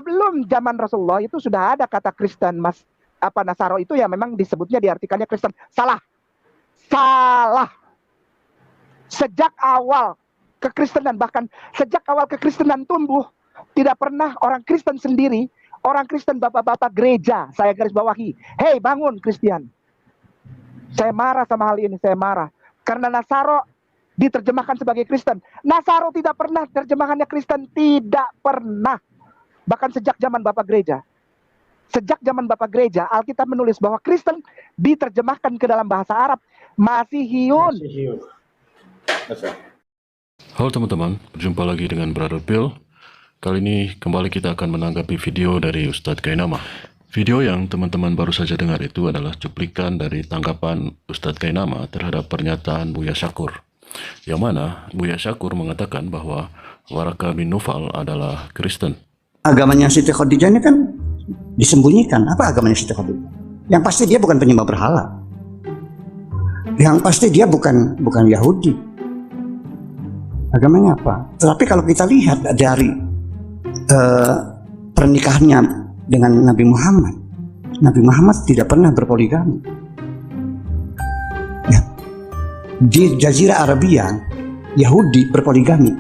Sebelum zaman Rasulullah itu sudah ada kata Kristen, Nasaro itu ya memang disebutnya diartikannya Kristen. Salah. Sejak awal kekristenan, bahkan sejak awal kekristenan tumbuh, tidak pernah orang Kristen sendiri, orang Kristen bapak-bapak gereja, saya garis bawahi, hei bangun Kristen. Saya marah sama hal ini, saya marah. Karena Nasaro diterjemahkan sebagai Kristen. Nasaro tidak pernah terjemahannya Kristen, tidak pernah. Bahkan sejak zaman Bapak Gereja. Sejak zaman Bapak Gereja, Alkitab menulis bahwa Kristen diterjemahkan ke dalam bahasa Arab, Masihiyun. Halo teman-teman, berjumpa lagi dengan Brother Bill. Kali ini kembali kita akan menanggapi video dari Ustadz Kainama. Video yang teman-teman baru saja dengar itu adalah cuplikan dari tanggapan Ustadz Kainama terhadap pernyataan Buya Syakur. Yang mana Buya Syakur mengatakan bahwa Waraka bin Naufal adalah Kristen. Agamanya Siti Khadijah ini kan disembunyikan. Apa agamanya Siti Khadijah? Yang pasti dia bukan penyembah berhala. Yang pasti dia bukan Yahudi. Agamanya apa? Tetapi kalau kita lihat dari pernikahannya dengan Nabi Muhammad tidak pernah berpoligami. Ya. Di Jazirah Arabia, Yahudi berpoligami.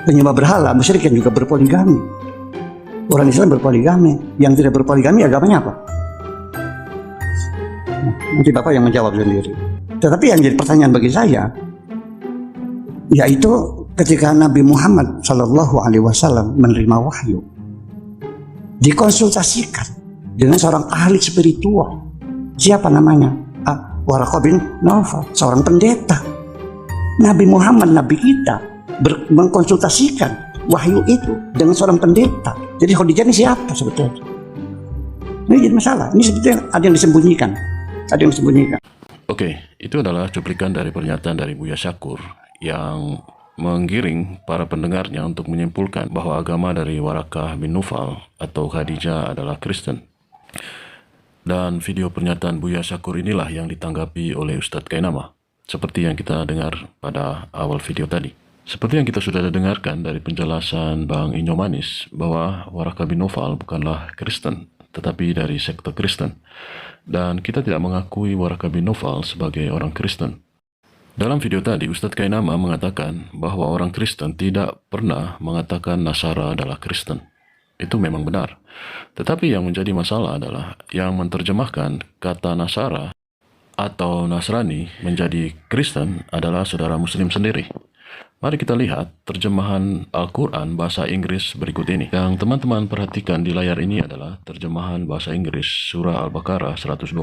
Penyembah berhala, musyrik juga berpoligami. Orang Islam berpoligami. Yang tidak berpoligami agamanya apa? Nah, nanti Bapak yang menjawab sendiri. Tetapi yang jadi pertanyaan bagi saya, yaitu ketika Nabi Muhammad SAW menerima wahyu, dikonsultasikan dengan seorang ahli spiritual. Siapa namanya? Waraka bin Naufal, seorang pendeta. Nabi Muhammad, Nabi kita, mengkonsultasikan wahyu itu dengan seorang pendeta. Jadi Khadijah ini siapa sebetulnya? Ini jadi masalah. Ini sebetulnya ada yang disembunyikan. Oke, itu adalah cuplikan dari pernyataan dari Buya Syakur yang menggiring para pendengarnya untuk menyimpulkan bahwa agama dari Waraka bin Naufal atau Khadijah adalah Kristen. Dan video pernyataan Buya Syakur inilah yang ditanggapi oleh Ustadz Kainama, seperti yang kita dengar pada awal video tadi. Seperti yang kita sudah dengarkan dari penjelasan Bang Inyo Manis bahwa Waraka bin Naufal bukanlah Kristen, tetapi dari sekte Kristen. Dan kita tidak mengakui Waraka bin Naufal sebagai orang Kristen. Dalam video tadi, Ustadz Kainama mengatakan bahwa orang Kristen tidak pernah mengatakan Nasara adalah Kristen. Itu memang benar. Tetapi yang menjadi masalah adalah yang menerjemahkan kata Nasara atau Nasrani menjadi Kristen adalah saudara Muslim sendiri. Mari kita lihat terjemahan Al-Quran bahasa Inggris berikut ini. Yang teman-teman perhatikan di layar ini adalah terjemahan bahasa Inggris surah Al-Baqarah 120.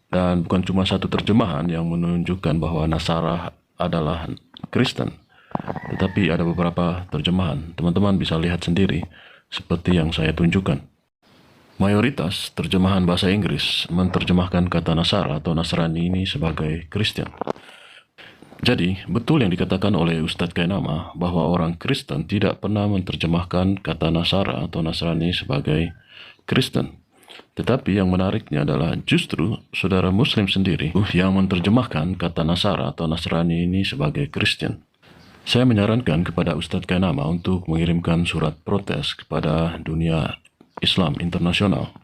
Dan bukan cuma satu terjemahan yang menunjukkan bahwa Nasara adalah Kristen, tetapi ada beberapa terjemahan. Teman-teman bisa lihat sendiri seperti yang saya tunjukkan. Mayoritas terjemahan bahasa Inggris menerjemahkan kata Nasara atau Nasrani ini sebagai Kristen. Jadi, betul yang dikatakan oleh Ustadz Kainama bahwa orang Kristen tidak pernah menerjemahkan kata Nasara atau Nasrani sebagai Kristen. Tetapi yang menariknya adalah justru saudara Muslim sendiri yang menerjemahkan kata Nasara atau Nasrani ini sebagai Kristen. Saya menyarankan kepada Ustadz Kainama untuk mengirimkan surat protes kepada dunia Islam internasional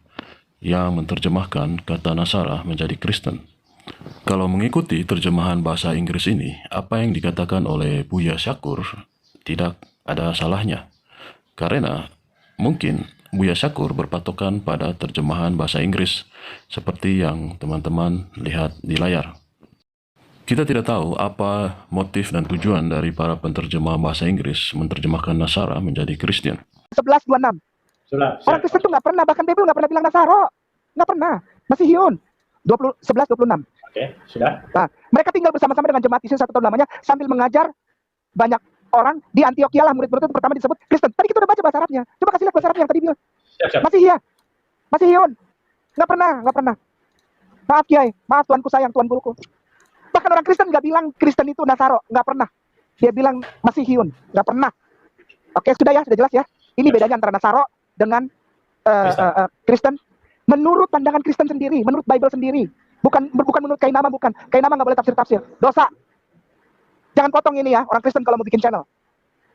yang menerjemahkan kata Nasara menjadi Kristen. Kalau mengikuti terjemahan bahasa Inggris ini, apa yang dikatakan oleh Buya Syakur tidak ada salahnya. Karena mungkin Buya Syakur berpatokan pada terjemahan bahasa Inggris seperti yang teman-teman lihat di layar. Kita tidak tahu apa motif dan tujuan dari para penterjemah bahasa Inggris menerjemahkan Nasara menjadi Kristen. 11:26. Orang Kristen itu nggak pernah, bahkan Bible nggak pernah bilang Nasaro. Nggak pernah. Masihiyun. 11:26. Oke, sudah. Nah, mereka tinggal bersama-sama dengan jemaat Isis 1 tahun lamanya sambil mengajar banyak orang di Antioquia lah murid-murid itu pertama disebut Kristen. Tadi kita udah baca bahasa Arabnya. Coba kasih lihat bahasa Arabnya yang tadi bilang. Siap. Masihiyun. Nggak pernah. Maaf Kiai, maaf tuanku sayang, tuan guruku. Bahkan orang Kristen nggak bilang Kristen itu Nasaro, nggak pernah. Dia bilang Masihiyun, nggak pernah. Oke, sudah jelas ya. Ini bedanya antara Nasaro dengan Kristen. Menurut pandangan Kristen sendiri, menurut Bible sendiri. Bukan menurut Kainama, bukan. Kainama nggak boleh tafsir-tafsir. Dosa. Jangan potong ini ya, orang Kristen kalau mau bikin channel.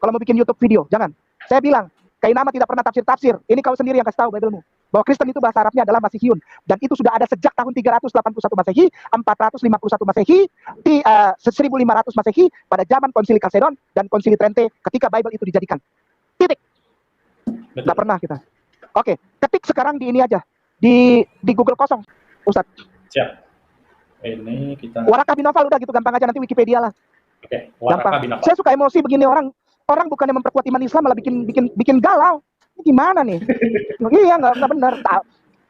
Kalau mau bikin YouTube video, jangan. Saya bilang, Kainama tidak pernah tafsir-tafsir. Ini kau sendiri yang kasih tahu Bible-mu. Bahwa Kristen itu bahasa Arabnya adalah Masihiyun. Dan itu sudah ada sejak tahun 381 Masehi, 451 Masehi, 1500 Masehi, pada zaman Konsili Kalsedon dan Konsili Trente ketika Bible itu dijadikan. Titik. Nggak pernah kita. Oke, ketik sekarang di ini aja. Di Google kosong, Ustaz. Siap. Ini kita... Warakah bin Nawfal, udah gitu gampang aja, nanti Wikipedia lah. Oke, Warakah bin Nawfal. Saya suka emosi begini, orang bukannya memperkuat iman Islam malah bikin galau. Ini gimana nih? Iya, nggak benar.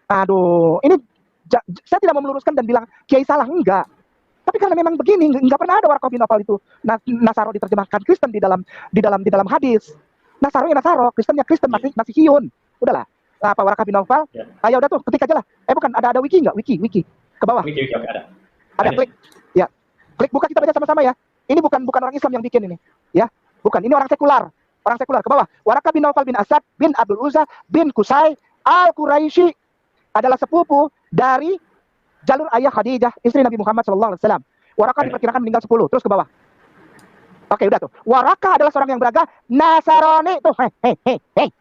Aduh, ini saya tidak mau meluruskan dan bilang Kiai salah, enggak. Tapi karena memang begini, nggak pernah ada Warakah bin Nawfal itu Nasaro diterjemahkan Kristen di dalam hadis. Nasaro ya Nasaro, Kristennya Kristen, masih Hiun. Udahlah. Apa Warakah bin Nawfal? Ya. Ayo udah tuh, ketik aja lah. Bukan, ada wiki nggak? Wiki ke bawah. Wiki ada. Ada, klik. Ya. Klik buka, kita baca sama-sama ya. Ini bukan orang Islam yang bikin ini. Ya. Bukan, ini orang sekular ke bawah. Warakah bin Nawfal bin Asad bin Abdul Uzza bin Qusay al-Quraisy adalah sepupu dari jalur ayah Khadijah, istri Nabi Muhammad SAW. Warakah diperkirakan meninggal 10. Terus ke bawah. Oke, udah tuh. Warakah adalah seorang yang beragama Nasrani. Tuh, hei.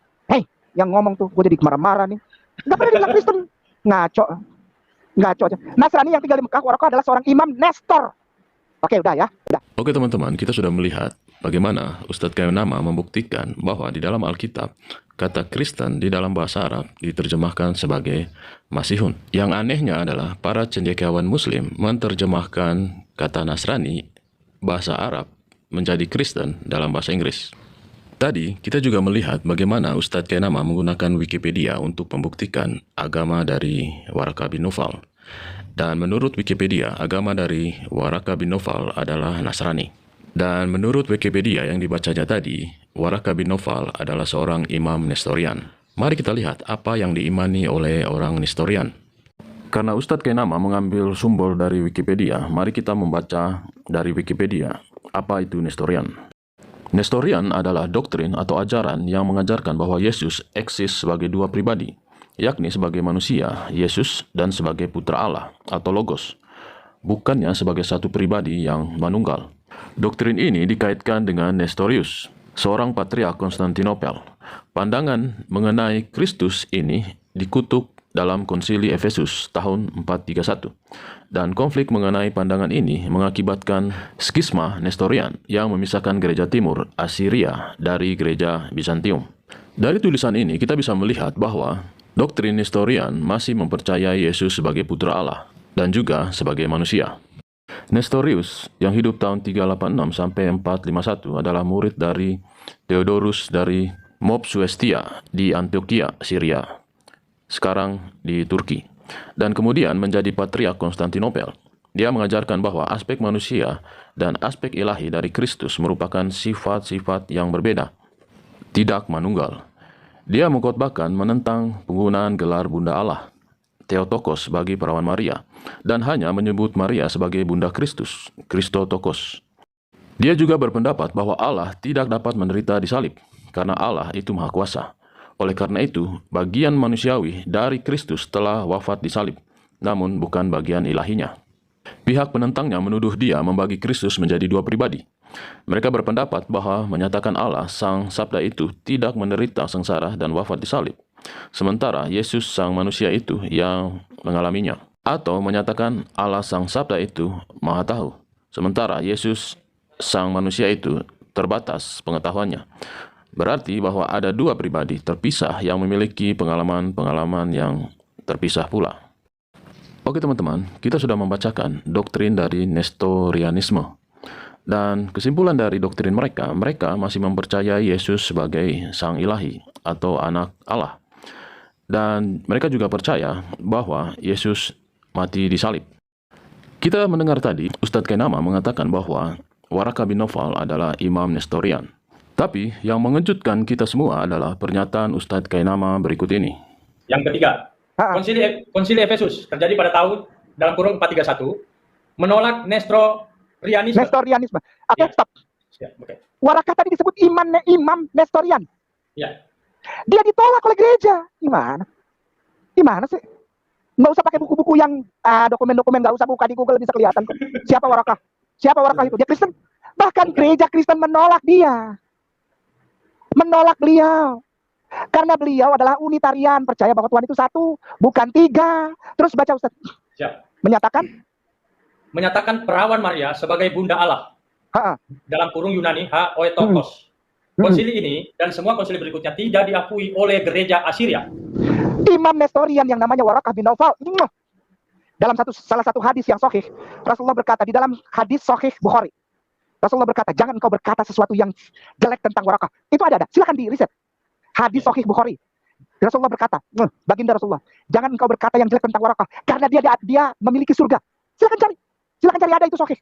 Yang ngomong tuh, gue jadi marah-marah nih. Nggak pernah dibilang Kristen. Ngaco aja. Nasrani yang tinggal di Mekah. Warakah adalah seorang imam Nestor. Oke, udah ya. Udah. Oke teman-teman, kita sudah melihat bagaimana Ustadz Kainama membuktikan bahwa di dalam Alkitab, kata Kristen di dalam bahasa Arab diterjemahkan sebagai Masihun. Yang anehnya adalah para cendekiawan Muslim menerjemahkan kata Nasrani bahasa Arab menjadi Kristen dalam bahasa Inggris. Tadi kita juga melihat bagaimana Ustadz Kainama menggunakan Wikipedia untuk membuktikan agama dari Warakah bin Nawfal. Dan menurut Wikipedia, agama dari Warakah bin Nawfal adalah Nasrani. Dan menurut Wikipedia yang dibacanya tadi, Warakah bin Nawfal adalah seorang imam Nestorian. Mari kita lihat apa yang diimani oleh orang Nestorian. Karena Ustadz Kainama mengambil sumber dari Wikipedia, mari kita membaca dari Wikipedia apa itu Nestorian. Nestorian adalah doktrin atau ajaran yang mengajarkan bahwa Yesus eksis sebagai dua pribadi, yakni sebagai manusia, Yesus, dan sebagai putra Allah atau Logos, bukannya sebagai satu pribadi yang manunggal. Doktrin ini dikaitkan dengan Nestorius, seorang patriark Konstantinopel. Pandangan mengenai Kristus ini dikutuk dalam Konsili Efesus tahun 431. Dan konflik mengenai pandangan ini mengakibatkan skisma Nestorian yang memisahkan gereja timur Assyria dari gereja Bizantium. Dari tulisan ini kita bisa melihat bahwa doktrin Nestorian masih mempercayai Yesus sebagai putra Allah dan juga sebagai manusia. Nestorius yang hidup tahun 386 sampai 451 adalah murid dari Theodorus dari Mopsuestia di Antioquia, Syria, sekarang di Turki, dan kemudian menjadi patriark Konstantinopel. Dia mengajarkan bahwa aspek manusia dan aspek ilahi dari Kristus merupakan sifat-sifat yang berbeda, tidak manunggal. Dia mengkhotbahkan menentang penggunaan gelar Bunda Allah, Theotokos bagi perawan Maria, dan hanya menyebut Maria sebagai Bunda Kristus, Christotokos. Dia juga berpendapat bahwa Allah tidak dapat menderita di salib, karena Allah itu Maha Kuasa. Oleh karena itu, bagian manusiawi dari Kristus telah wafat di salib, namun bukan bagian ilahinya. Pihak penentangnya menuduh dia membagi Kristus menjadi dua pribadi. Mereka berpendapat bahwa menyatakan Allah, Sang Sabda itu tidak menderita sengsara dan wafat di salib, sementara Yesus Sang Manusia itu yang mengalaminya. Atau menyatakan Allah Sang Sabda itu Maha Tahu, sementara Yesus Sang Manusia itu terbatas pengetahuannya. Berarti bahwa ada dua pribadi terpisah yang memiliki pengalaman-pengalaman yang terpisah pula. Oke teman-teman, kita sudah membacakan doktrin dari Nestorianisme. Dan kesimpulan dari doktrin mereka masih mempercayai Yesus sebagai Sang Ilahi atau Anak Allah. Dan mereka juga percaya bahwa Yesus mati di salib. Kita mendengar tadi, Ustadz Kainama mengatakan bahwa Warakah bin Nawfal adalah imam Nestorian. Tapi yang mengejutkan kita semua adalah pernyataan Ustadz Kainama berikut ini. Yang ketiga, Konsili Efesus terjadi pada tahun dalam kurun 431, menolak Nestorianisme. Oke, Ya. stop. Ya, okay. Warakah tadi disebut imam Nestorian. Ya. Dia ditolak oleh gereja. Gimana sih? Nggak usah pakai buku-buku yang dokumen-dokumen, nggak usah buka di Google, bisa kelihatan kok. Siapa Warakah itu? Dia Kristen. Bahkan gereja Kristen menolak dia. Menolak beliau. Karena beliau adalah unitarian, percaya bahwa Tuhan itu satu, bukan tiga. Terus baca Ustaz. Siap. Menyatakan perawan Maria sebagai Bunda Allah. Dalam kurung Yunani, Oetokos. Konsili ini dan semua konsili berikutnya tidak diakui oleh gereja Assyria. Imam Nestorian yang namanya Warakah bin Naufal, dalam salah satu hadis yang sahih, Rasulullah berkata di dalam hadis sahih Bukhari, Rasulullah berkata, jangan engkau berkata sesuatu yang jelek tentang Warakah. Itu ada. Silakan di riset. Hadis sahih Bukhari. Rasulullah berkata, baginda Rasulullah, jangan engkau berkata yang jelek tentang Warakah, karena dia memiliki surga. Silakan cari, ada itu sahih.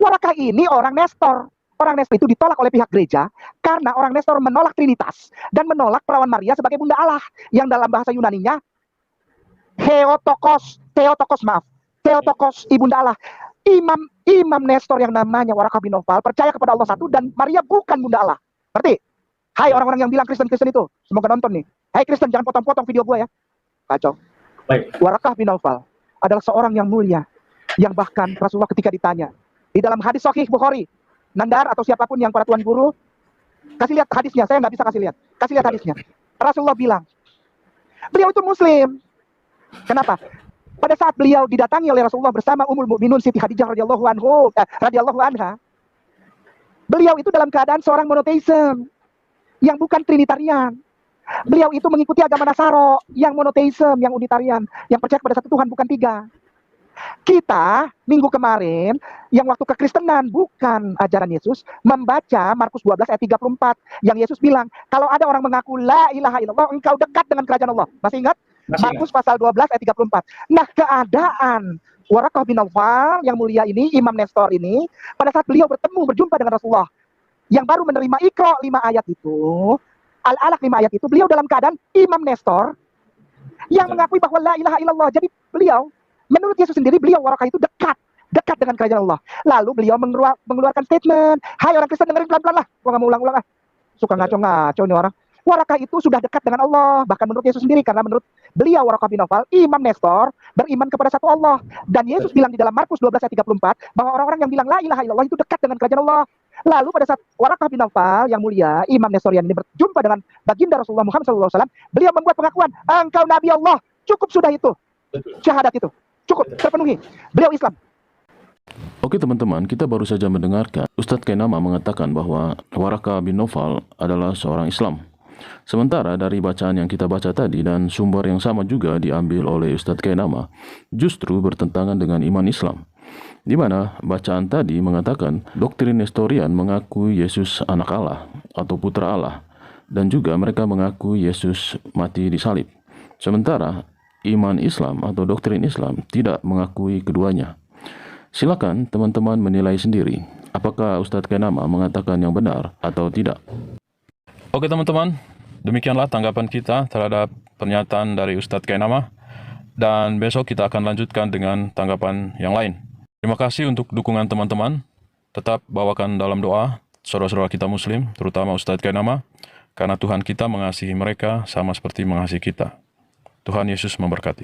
Warakah ini orang Nestor. Orang Nestor itu ditolak oleh pihak gereja karena orang Nestor menolak Trinitas dan menolak perawan Maria sebagai Bunda Allah, yang dalam bahasa Yunaninya Theotokos, Ibunda Allah. Imam Nestor yang namanya Warakah bin Naufal percaya kepada Allah satu dan Maria bukan Bunda Allah. Berarti, hai orang-orang yang bilang Kristen itu, semoga nonton nih. Hai Kristen, jangan potong-potong video gue ya. Kacau. Baik. Warakah bin Naufal adalah seorang yang mulia, yang bahkan Rasulullah ketika ditanya di dalam hadis sahih Bukhari, Nandar atau siapapun yang para tuan guru, kasih lihat hadisnya. Saya nggak bisa kasih lihat hadisnya. Rasulullah bilang, beliau itu Muslim. Kenapa? Pada saat beliau didatangi oleh Rasulullah bersama Ummul Mukminun Siti Khadijah radhiyallahu anha, beliau itu dalam keadaan seorang monoteism yang bukan trinitarian. Beliau itu mengikuti agama Nasaro yang monoteism, yang unitarian, yang percaya kepada satu Tuhan bukan tiga. Kita minggu kemarin yang waktu kekristenan bukan ajaran Yesus membaca Markus 12 ayat 34 yang Yesus bilang, kalau ada orang mengaku la ilaha illallah, engkau dekat dengan kerajaan Allah. Masih ingat? Markus pasal 12 ayat 34. Nah, keadaan Warakah bin Naufal yang mulia ini, Imam Nestor ini, pada saat beliau berjumpa dengan Rasulullah yang baru menerima Iqra 5 ayat itu, Al-Alaq 5 ayat itu, beliau dalam keadaan Imam Nestor yang mengakui bahwa la ilaha illallah. Jadi beliau, menurut Yesus sendiri, beliau Warakah itu dekat dengan kerajaan Allah. Lalu beliau mengeluarkan statement, hai orang Kristen dengerin pelan-pelan lah, gua nggak mau ulang-ulang lah, suka ngaco-ngaco nih orang. Warakah itu sudah dekat dengan Allah, bahkan menurut Yesus sendiri, karena menurut beliau Warakah bin Naufal, Imam Nestor beriman kepada satu Allah. Dan Yesus bilang di dalam Markus 12 ayat 34 bahwa orang-orang yang bilang la ilaha illallah itu dekat dengan kerajaan Allah. Lalu pada saat Warakah bin Naufal yang mulia, Imam Nestorian ini berjumpa dengan baginda Rasulullah Muhammad SAW, beliau membuat pengakuan, engkau Nabi Allah, cukup sudah itu, syahadat itu, cukup, terpenuhi, beliau Islam. Oke teman-teman, kita baru saja mendengarkan Ustadz Kainama mengatakan bahwa Warakah bin Naufal adalah seorang Islam. Sementara dari bacaan yang kita baca tadi dan sumber yang sama juga diambil oleh Ustadz Kainama justru bertentangan dengan iman Islam, di mana bacaan tadi mengatakan doktrin Nestorian mengakui Yesus anak Allah atau putra Allah, dan juga mereka mengakui Yesus mati di salib. Sementara iman Islam atau doktrin Islam tidak mengakui keduanya. Silakan teman-teman menilai sendiri apakah Ustadz Kainama mengatakan yang benar atau tidak. Oke teman-teman, demikianlah tanggapan kita terhadap pernyataan dari Ustadz Kainama, dan besok kita akan lanjutkan dengan tanggapan yang lain. Terima kasih untuk dukungan teman-teman. Tetap bawakan dalam doa saudara-saudara kita Muslim, terutama Ustadz Kainama, karena Tuhan kita mengasihi mereka sama seperti mengasihi kita. Tuhan Yesus memberkati.